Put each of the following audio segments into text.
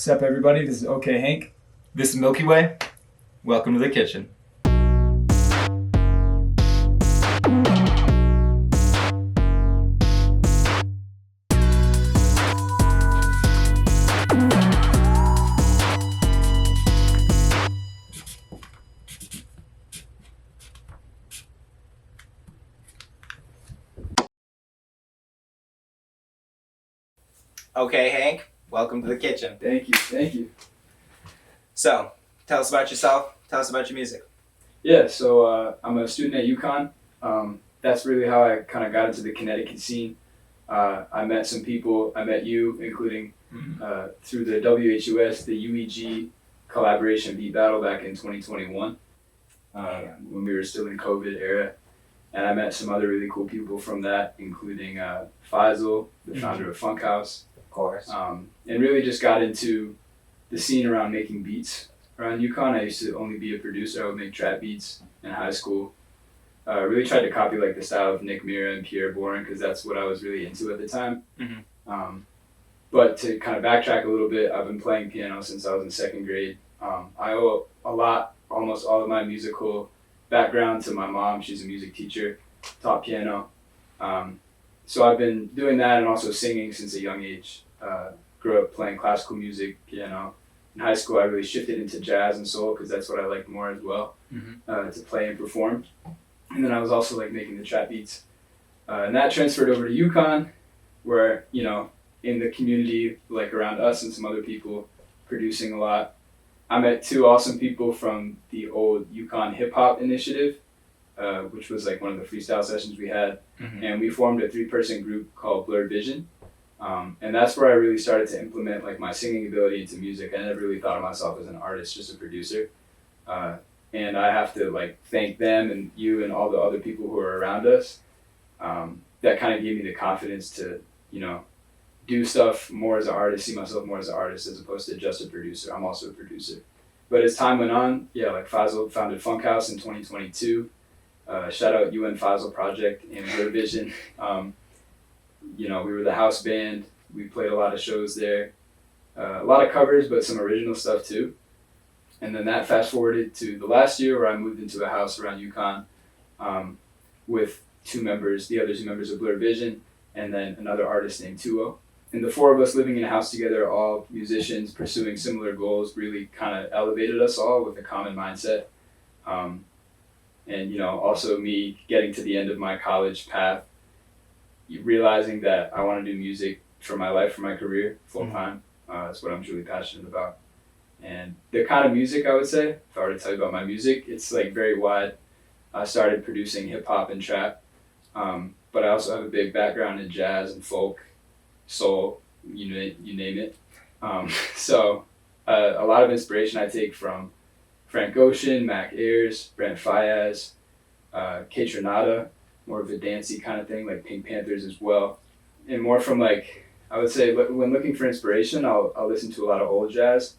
What's up, everybody? This is Okay Hank. This is MilkyWaay. Welcome to the kitchen. Okay, Hank, welcome to the kitchen. Thank you. So, tell us about yourself, tell us about your music. Yeah, so I'm a student at UConn. That's really how I kind of got into the Connecticut scene. I met some people, I met you, including through the WHUS, the UEG collaboration beat battle back in 2021, when we were still in COVID era. And I met some other really cool people from that, including Faisal, the founder of Funk House. Of course. And really just got into the scene around making beats around UConn. I used to only be a producer. I would make trap beats in high school. Really tried to copy like the style of Nick Mira and Pierre Bourne because that's what I was really into at the time. But to kind of backtrack a little bit, I've been playing piano since I was in second grade. I owe almost all of my musical background to my mom. She's a music teacher, taught piano. So I've been doing that and also singing since a young age. Grew up playing classical music, piano. In high school, I really shifted into jazz and soul because that's what I liked more as well, to play and perform. And then I was also like making the trap beats. And that transferred over to UConn, where, you know, in the community, like around us and some other people, producing a lot. I met two awesome people from the old UConn hip hop initiative, which was like one of the freestyle sessions we had. And we formed a 3-person group called Blurred Vision. And that's where I really started to implement like my singing ability into music. I never really thought of myself as an artist, just a producer. And I have to like thank them and you and all the other people who are around us. That kind of gave me the confidence to, you know, do stuff more as an artist, see myself more as an artist as opposed to just a producer. I'm also a producer. But as time went on, like Faisal founded Funk House in 2022. Shout out UN Faisal Project and Blurred Vision. You know, we were the house band. We played a lot of shows there. A lot of covers, but some original stuff too. And then that fast forwarded to the last year where I moved into a house around UConn with the other two members of Blurred Vision, and then another artist named Tuo. And the four of us living in a house together, all musicians pursuing similar goals, really kind of elevated us all with a common mindset. And, you know, also me getting to the end of my college path, realizing that I want to do music for my life, for my career, full time. That's what I'm truly passionate about. And the kind of music, I would say, if I were to tell you about my music, it's like very wide. I started producing hip hop and trap, but I also have a big background in jazz and folk, soul, you name it. So a lot of inspiration I take from Frank Ocean, Mac Ayers, Brent Faiyaz, Kate Renata, more of a dancey kind of thing, like Pink Panthers as well. And more from like, I would say when looking for inspiration, I'll listen to a lot of old jazz.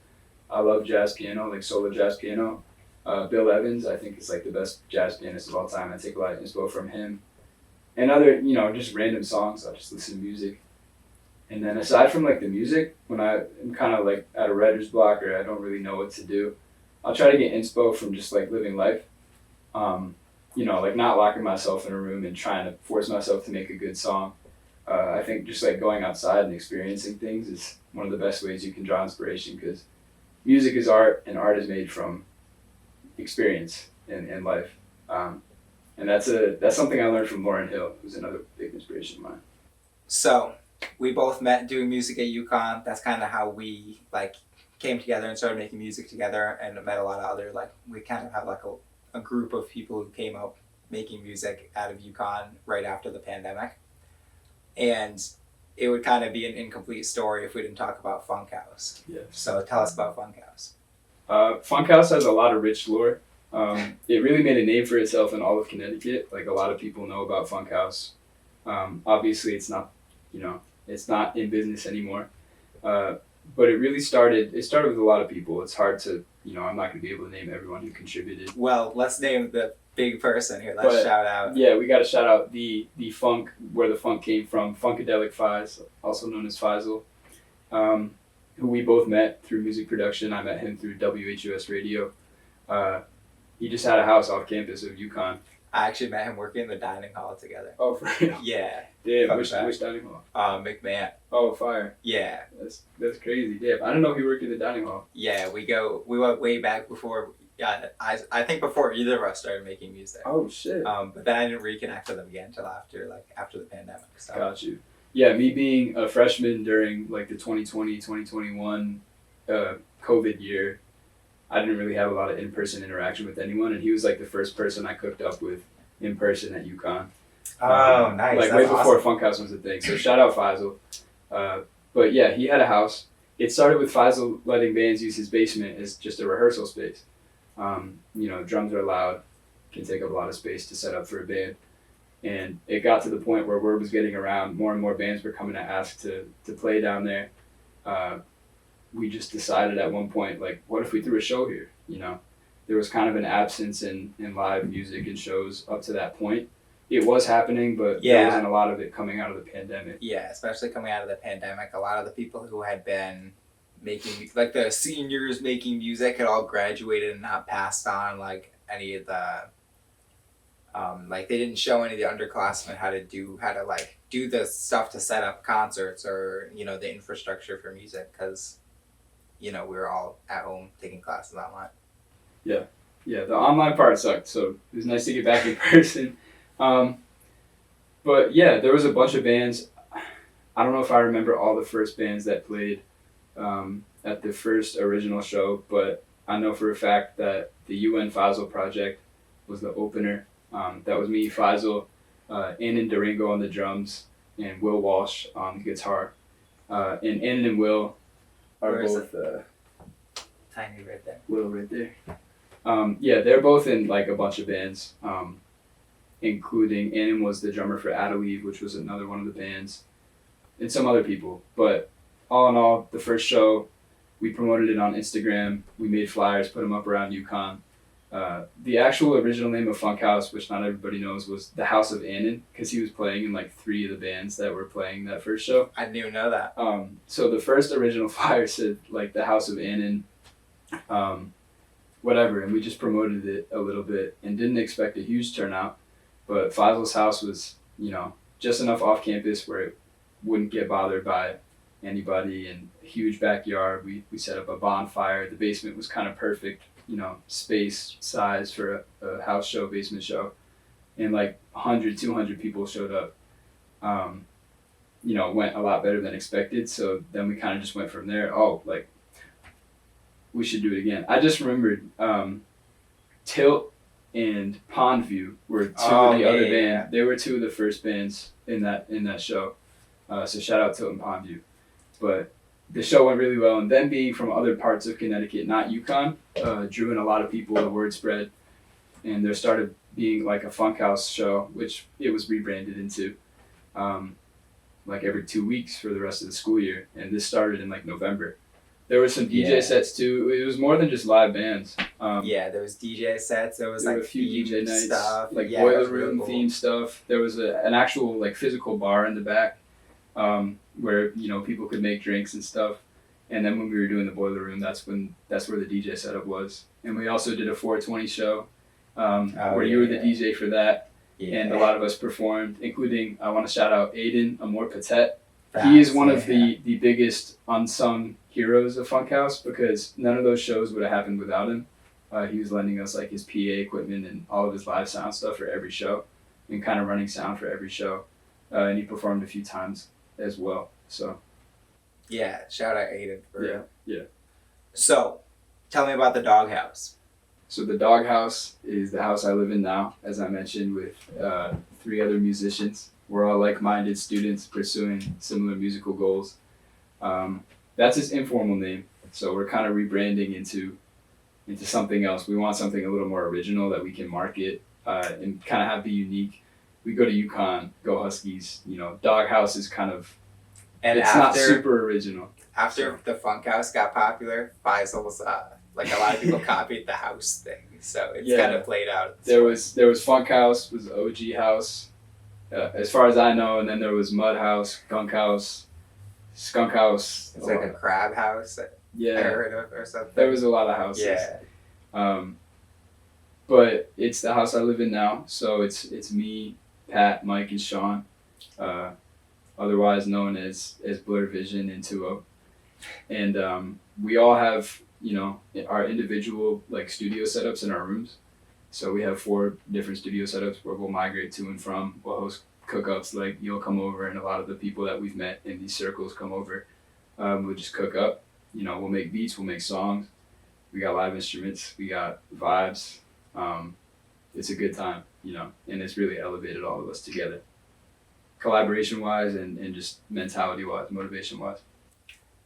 I love jazz piano, like solo jazz piano. Bill Evans, I think is like the best jazz pianist of all time. I take a lot of inspo from him. And other, you know, just random songs, I'll just listen to music. And then aside from like the music, when I'm kind of like at a writer's block or I don't really know what to do, I'll try to get inspo from just like living life. You know, like not locking myself in a room and trying to force myself to make a good song. I think just like going outside and experiencing things is one of the best ways you can draw inspiration because music is art and art is made from experience in life. And that's something I learned from Lauryn Hill, who's another big inspiration of mine. So we both met doing music at UConn. That's kind of how we like came together and started making music together and met a lot of other, like we kind of have like a group of people who came up making music out of UConn right after the pandemic. And it would kind of be an incomplete story if we didn't talk about Funk House. Yeah. So tell us about Funk House. Funk House has a lot of rich lore. It really made a name for itself in all of Connecticut. Like a lot of people know about Funk House. Obviously it's not in business anymore. But it really started with a lot of people. It's hard to, you know, I'm not going to be able to name everyone who contributed. Well, let's name the big person here. Let's shout out. Yeah, we got to shout out the funk, where the funk came from, Funkadelic Fies, also known as Faisal, who we both met through music production. I met him through WHUS radio. He just had a house off campus of UConn. I actually met him working in the dining hall together. Oh, for real? Yeah. Yeah, which dining hall? McMahon. Oh, fire. Yeah. That's crazy. Yeah, I didn't know he worked in the dining hall. Yeah, we went way back before. Yeah, I think before either of us started making music. Oh shit. But then I didn't reconnect with him again until after the pandemic. So. Got you. Yeah, me being a freshman during like the 2020, 2021 COVID year, I didn't really have a lot of in-person interaction with anyone, and he was like the first person I cooked up with in person at UConn. Oh, nice. Like That's way before awesome. Funkhouse was a thing. So shout out Faisal. But yeah, he had a house. It started with Faisal letting bands use his basement as just a rehearsal space. Drums are loud, can take up a lot of space to set up for a band. And it got to the point where word was getting around, more and more bands were coming to ask to play down there. We just decided at one point, like, what if we threw a show here? There was kind of an absence in live music and shows up to that point. It was happening, but there wasn't a lot of it coming out of the pandemic. Yeah, especially coming out of the pandemic, a lot of the people who had been making, like the seniors making music, had all graduated and not passed on like any of the, like they didn't show any of the underclassmen how to do the stuff to set up concerts or the infrastructure for music because we were all at home taking classes online. Yeah, the online part sucked, so it was nice to get back in person. But yeah, there was a bunch of bands. I don't know if I remember all the first bands that played at the first original show, but I know for a fact that the UN Faisal project was the opener. That was me, Faisal, Annan Durango on the drums, and Will Walsh on the guitar. And Annan and Will are both... Tiny right there. Will right there. Yeah, they're both in like a bunch of bands, including Annan was the drummer for Adelaide, which was another one of the bands, and some other people. But all in all, the first show, we promoted it on Instagram. We made flyers, put them up around UConn. The actual original name of Funkhouse, which not everybody knows, was the House of Annan, because he was playing in like 3 of the bands that were playing that first show. I didn't even know that. So the first original flyer said like the House of Annan, whatever, and we just promoted it a little bit and didn't expect a huge turnout. But Faisal's house was, just enough off campus where it wouldn't get bothered by anybody, and a huge backyard. We set up a bonfire. The basement was kind of perfect, space size for a house show, basement show. And like 100, 200 people showed up. Went a lot better than expected. So then we kind of just went from there. Oh, like, we should do it again. I just remembered Tilt and Pondview were two of the other bands. They were 2 of the first bands in that show. So shout out Tilt and Pondview. But the show went really well, and them being from other parts of Connecticut, not UConn, drew in a lot of people. The word spread, and there started being like a Funkhouse show, which it was rebranded into, like every 2 weeks for the rest of the school year. And this started in like November. There were some DJ sets too. It was more than just live bands. There was DJ sets. There was like a few DJ nights, stuff, like boiler room themed stuff. There was an actual like physical bar in the back, where people could make drinks and stuff. And then when we were doing the boiler room, that's where the DJ setup was. And we also did a 420 show, where you were the DJ for that. Yeah. And a lot of us performed, including, I want to shout out Aiden Amour Patet. He is one of the biggest unsung heroes of Funkhouse, because none of those shows would have happened without him. He was lending us like his PA equipment and all of his live sound stuff for every show, and kind of running sound for every show. And he performed a few times as well. So yeah, shout out Aiden for yeah. So tell me about the Doghouse. So the Doghouse is the house I live in now, as I mentioned, with 3 other musicians. We're all like-minded students pursuing similar musical goals. That's his informal name, so we're kind of rebranding into something else. We want something a little more original that we can market and kind of be unique. We go to UConn, go Huskies. Doghouse is kind of, and it's not super original. After the Funkhouse got popular, Faisal's like a lot of people copied the house thing, so it's kind of played out. There was Funkhouse, was OG House, as far as I know, and then there was Mud House, Gunk House. Skunk House. It's like a crab house I Yeah, heard of or something. there was a lot of houses. Yeah. But it's the house I live in now, so it's me, Pat, Mike, and Sean, otherwise known as Blur Vision and 2O. And we all have, you know, our individual like studio setups in our rooms. So we have 4 different studio setups where we'll migrate to and from. We'll host cook-ups, like you'll come over, and a lot of the people that we've met in these circles come over. We'll just cook up. You know, we'll make beats, we'll make songs. We got live instruments, we got vibes. It's a good time, you know, and it's really elevated all of us together, collaboration-wise and just mentality-wise, motivation-wise.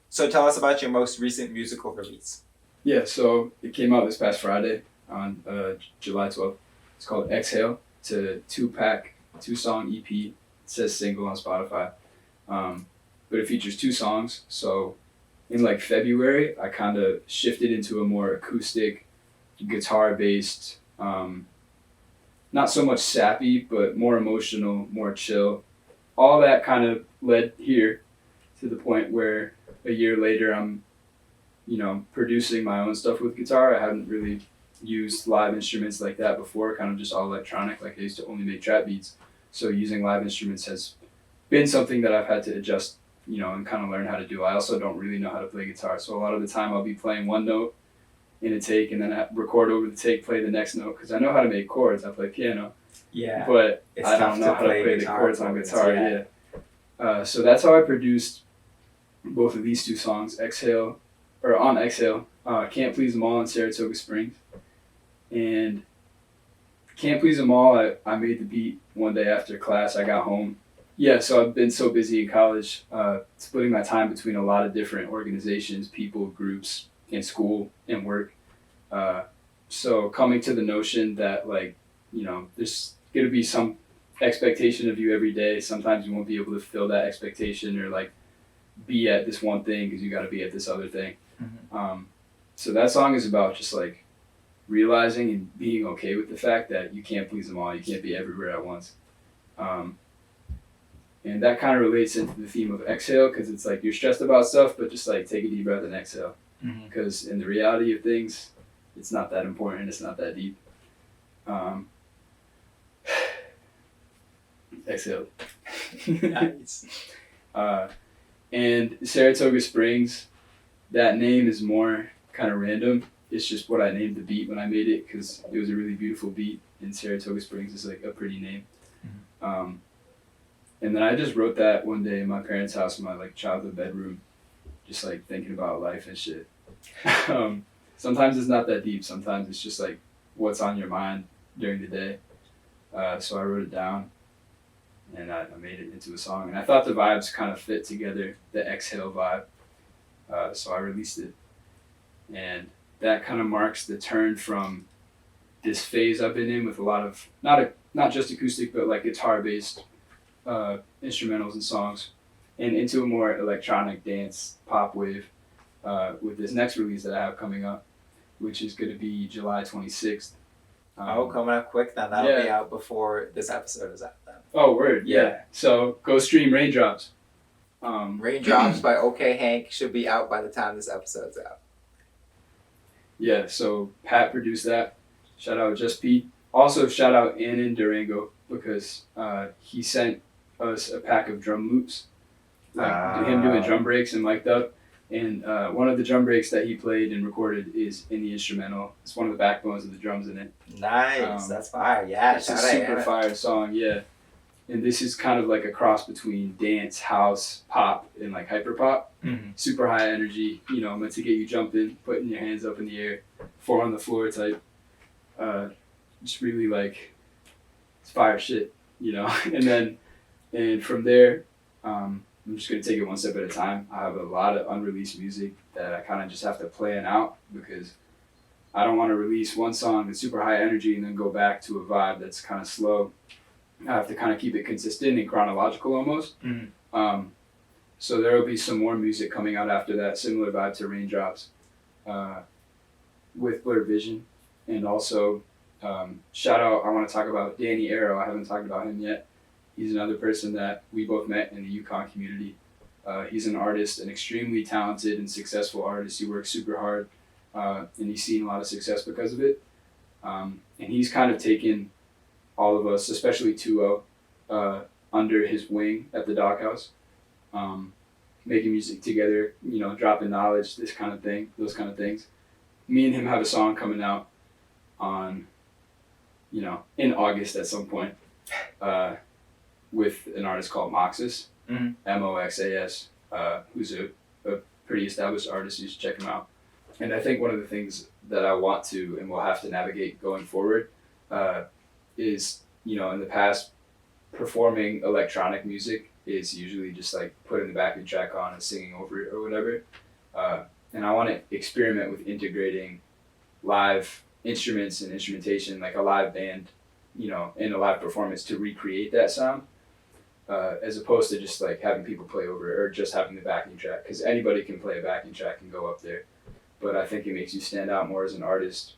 So tell us about your most recent musical release. Yeah, so it came out this past Friday on July 12th. It's called Exhale. It's a 2-pack, 2-song EP. It says single on Spotify. But it features 2 songs. So in like February, I kind of shifted into a more acoustic, guitar-based, not so much sappy, but more emotional, more chill. All that kind of led here to the point where a year later I'm, you know, producing my own stuff with guitar. I hadn't really used live instruments like that before, kind of just all electronic. Like I used to only make trap beats. So using live instruments has been something that I've had to adjust, you know, and kind of learn how to do. I also don't really know how to play guitar. So a lot of the time I'll be playing one note in a take and then I record over the take, play the next note, because I know how to make chords. I play piano. Yeah. But It's I tough don't know how to play the chords on guitar. Yeah. So that's how I produced both of these 2 songs, Exhale, or on Exhale, Can't Please Them All in Saratoga Springs. And Can't Please Them All, I made the beat one day after class. I got home. Yeah, so I've been so busy in college, splitting my time between a lot of different organizations, people, groups, in school and work. So coming to the notion that, like, you know, there's going to be some expectation of you every day. Sometimes you won't be able to fill that expectation or like be at this one thing because you got to be at this other thing. Mm-hmm. So that song is about just like realizing and being okay with the fact that you can't please them all. You can't be everywhere at once. And that kind of relates into the theme of exhale, because it's like you're stressed about stuff, but just like take a deep breath and exhale. Because in the reality of things, it's not that important. It's not that deep. Exhale. Nice. And Saratoga Springs, that name is more kind of random. It's just what I named the beat when I made it, because it was a really beautiful beat, and Saratoga Springs is like a pretty name. And then I just wrote that one day in my parents' house in my like childhood bedroom, just like thinking about life and shit. Sometimes it's not that deep. Sometimes it's just like what's on your mind during the day. So I wrote it down, and I made it into a song. And I thought the vibes kind of fit together, the exhale vibe. So I released it. And that kind of marks the turn from this phase I've been in with a lot of, not just acoustic, but like guitar-based instrumentals and songs, and into a more electronic dance pop wave with this next release that I have coming up, which is going to be July 26th. Coming up quick then. That'll be out before this episode is out then. Oh, word. Yeah. So go stream Raindrops. Raindrops by Okay Hank should be out by the time this episode's out. Yeah, so Pat produced that. Shout out Just Pete. Also shout out Annan Durango, because he sent us a pack of drum loops, like him doing drum breaks and mic'd up. And one of the drum breaks that he played and recorded is in the instrumental. It's one of the backbones of the drums in it. Nice, that's fire. Yeah, it's a super fire song. Yeah, and this is kind of like a cross between dance, house, pop, and like hyper pop. Super high energy. You know, meant to get you jumping, putting your hands up in the air, 4 on the floor type. Just really like it's fire shit. You know, and from there. I'm just going to take it one step at a time. I have a lot of unreleased music that I kind of just have to plan out, because I don't want to release one song that's super high energy and then go back to a vibe that's kind of slow. I have to kind of keep it consistent and chronological almost. So there will be some more music coming out after that, similar vibe to Raindrops, with Blur Vision. And also, shout out, I want to talk about Danny Arrow. I haven't talked about him yet. He's another person that we both met in the UConn community. He's an artist, an extremely talented and successful artist. He works super hard, and he's seen a lot of success because of it. And he's kind of taken all of us, especially 2O, under his wing at the Doghouse, making music together, dropping knowledge, this kind of thing, those kind of things. Me and him have a song coming out on, in August at some point, with an artist called Moxas, Moxas, who's a pretty established artist. You should check him out. And I think one of the things that I want to and will have to navigate going forward is, in the past, performing electronic music is usually just like putting the backing track on and singing over it or whatever. And I want to experiment with integrating live instruments and instrumentation, like a live band, in a live performance to recreate that sound, as opposed to just like having people play over it or just having the backing track, because anybody can play a backing track and go up there. But I think it makes you stand out more as an artist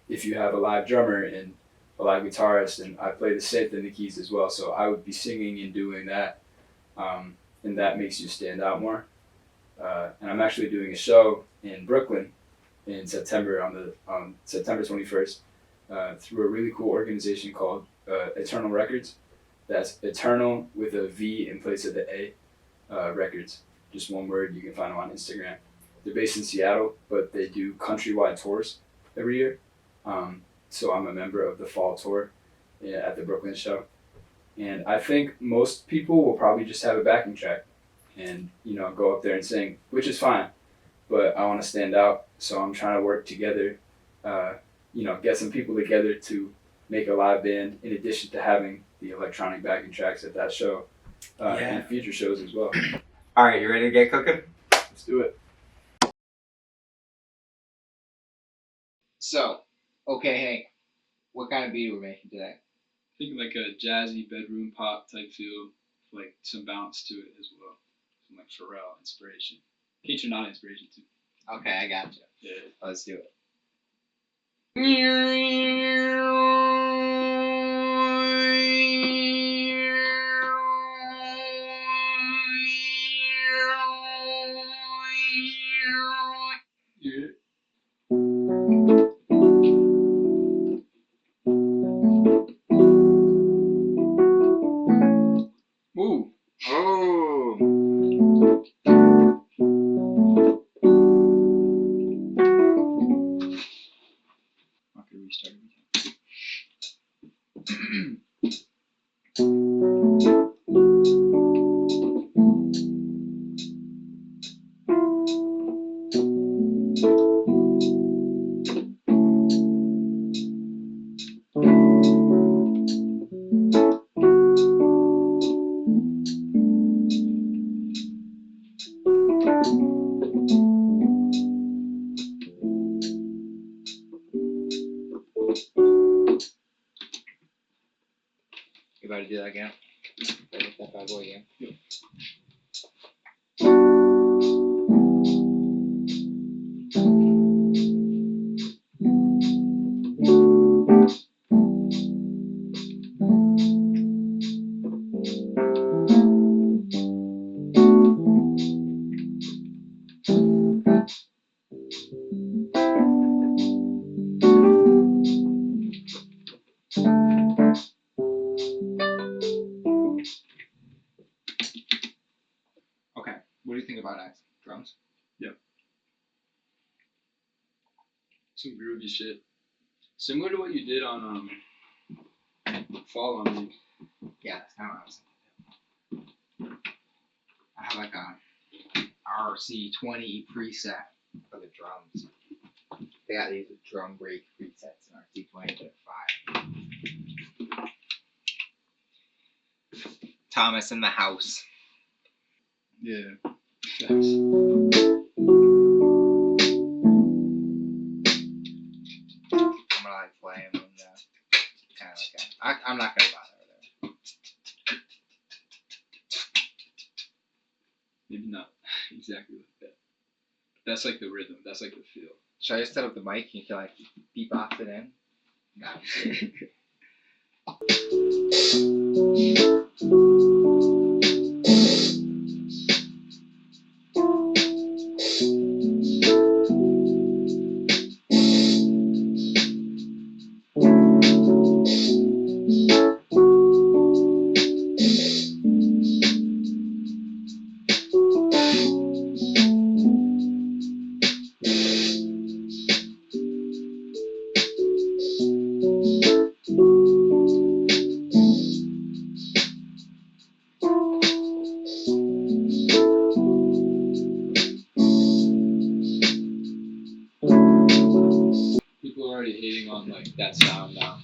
if you have a live drummer and a live guitarist, and I play the synth and the keys as well. So I would be singing and doing that, and that makes you stand out more. And I'm actually doing a show in Brooklyn in September on September 21st through a really cool organization called Eternal Records. That's Eternal with a V in place of the A, Records. Just one word. You can find them on Instagram. They're based in Seattle, but they do countrywide tours every year. So I'm a member of the fall tour at the Brooklyn show. And I think most people will probably just have a backing track and, go up there and sing, which is fine. But I want to stand out, so I'm trying to work together, get some people together to make a live band in addition to having the electronic backing tracks at that show and future shows as well. All right, you ready to get cooking? Let's do it. So, okay, Hank, what kind of beat are we making today? I think like a jazzy bedroom pop type feel, like some bounce to it as well. Some like Pharrell inspiration. In case you're not inspiration too. Okay, I got you. Yeah. Let's do it. Ooh. Oh. I could restart it. You about to do that again? Better hit that bad boy again. Yep. Okay, what do you think about next? Drums? Some groovy shit. Similar to what you did on Fall on Me. Yeah, that's kind of what I was thinking. I have like a RC20 preset for the drums. They got these drum break presets in RC20 to 5. Thomas in the house. Yeah. Thanks. I'm gonna like play him and kind of like I'm not gonna bother with it. Maybe not exactly like that. That's like the rhythm. That's like the feel. Should I just set up the mic and you can like beep off it in? No. already hating on like that sound now.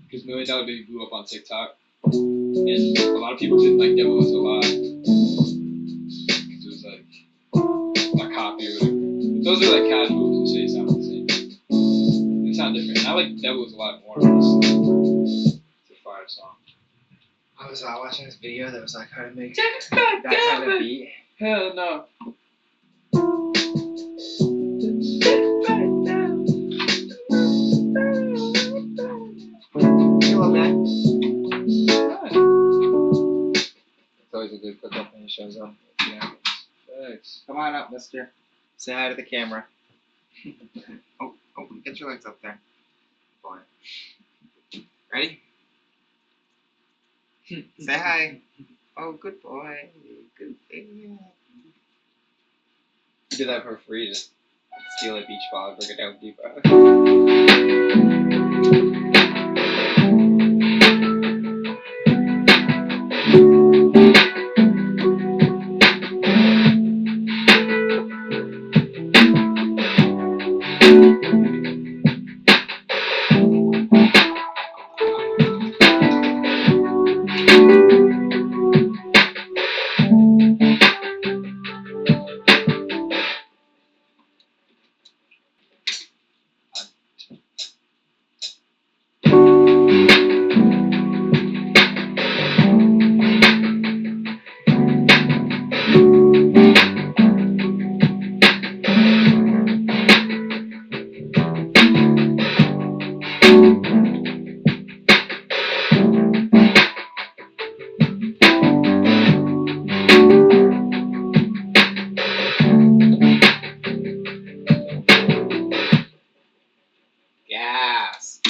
Because $1 Million Baby blew up on TikTok, and a lot of people didn't like Devil Was a Lie. Because it was like a copy or whatever. But those are like casuals who say it sounds the same. They sound different. And I like Devil Was a Lie more, honestly. It's a fire song. I was watching this video that was like how to make that kind of beat. Hell no. Hello, man. It's always a good cook-up when he shows up. Yeah. Thanks. Come on up, mister. Say hi to the camera. oh, get your legs up there. Boy. Ready? Say hi. Oh, good boy. Good baby. You did that for free, just steal a beach ball and bring it down deep. Gas.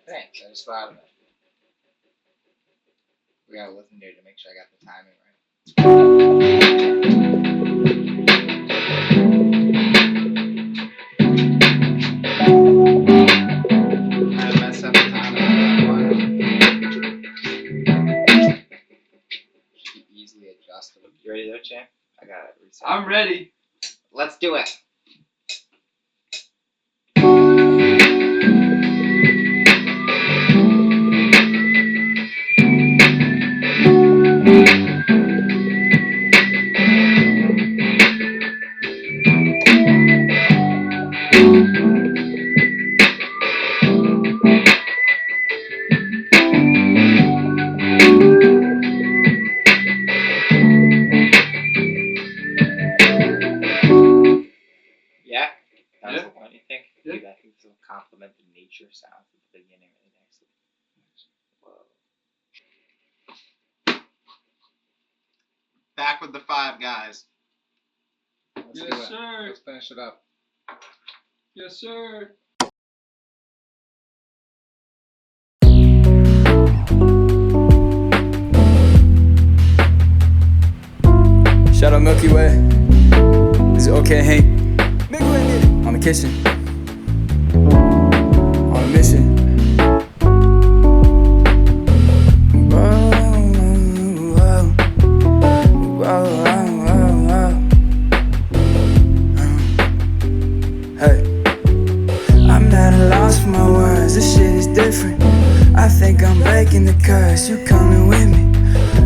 Thanks, I just thought of it. We gotta listen to it to make sure I got the timing right. I messed up the timing on that one. Should be easily adjustable. You ready there, champ? I got it reset. I'm ready. Let's do it. Yeah? That was Yeah. the one you think? Yeah. Dude, I think this will complement the nature sounds at the beginning really nicely. Whoa. Back with the 5 guys. Let's do Yes, it. sir. Let's finish it up. Yes, sir. Shout out MilkyWaay. This is Okay Hank. MilkyWaay did it. On the kitchen. On a mission. Hey. I'm at a loss for my words. This shit is different. I think I'm breaking the curse. You coming with me?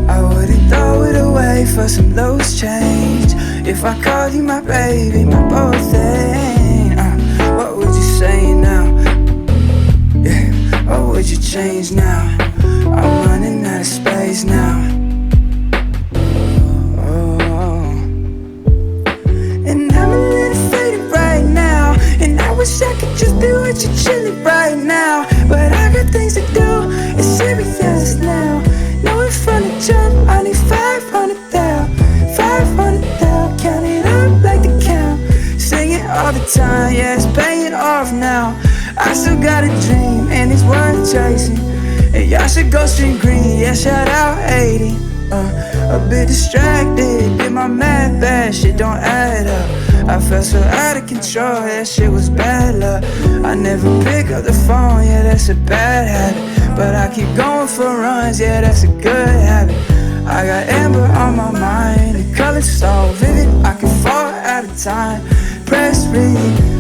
I wouldn't throw it away for some loose change. If I called you my baby, my both thing, what would you say now? Yeah, what would you change now? I'm running out of space now. And I'm a little faded right now, and I wish I could just be with you chilling right now. But I got things to do, it's serious now. No, if I'm to jump, I need 500 down. 500 down, count it up like the count. Sing it all the time, yeah, it's paying off now. I still got a dream, and it's worth chasing. And y'all should go stream green, yeah, shout out 80. A bit distracted, get my math bad, shit don't add up. I felt so out of control, that shit was bad luck. I never pick up the phone, yeah, that's a bad habit. But I keep going for runs, yeah, that's a good habit. I got amber on my mind, the color's so vivid, I can fall out of time. Press read,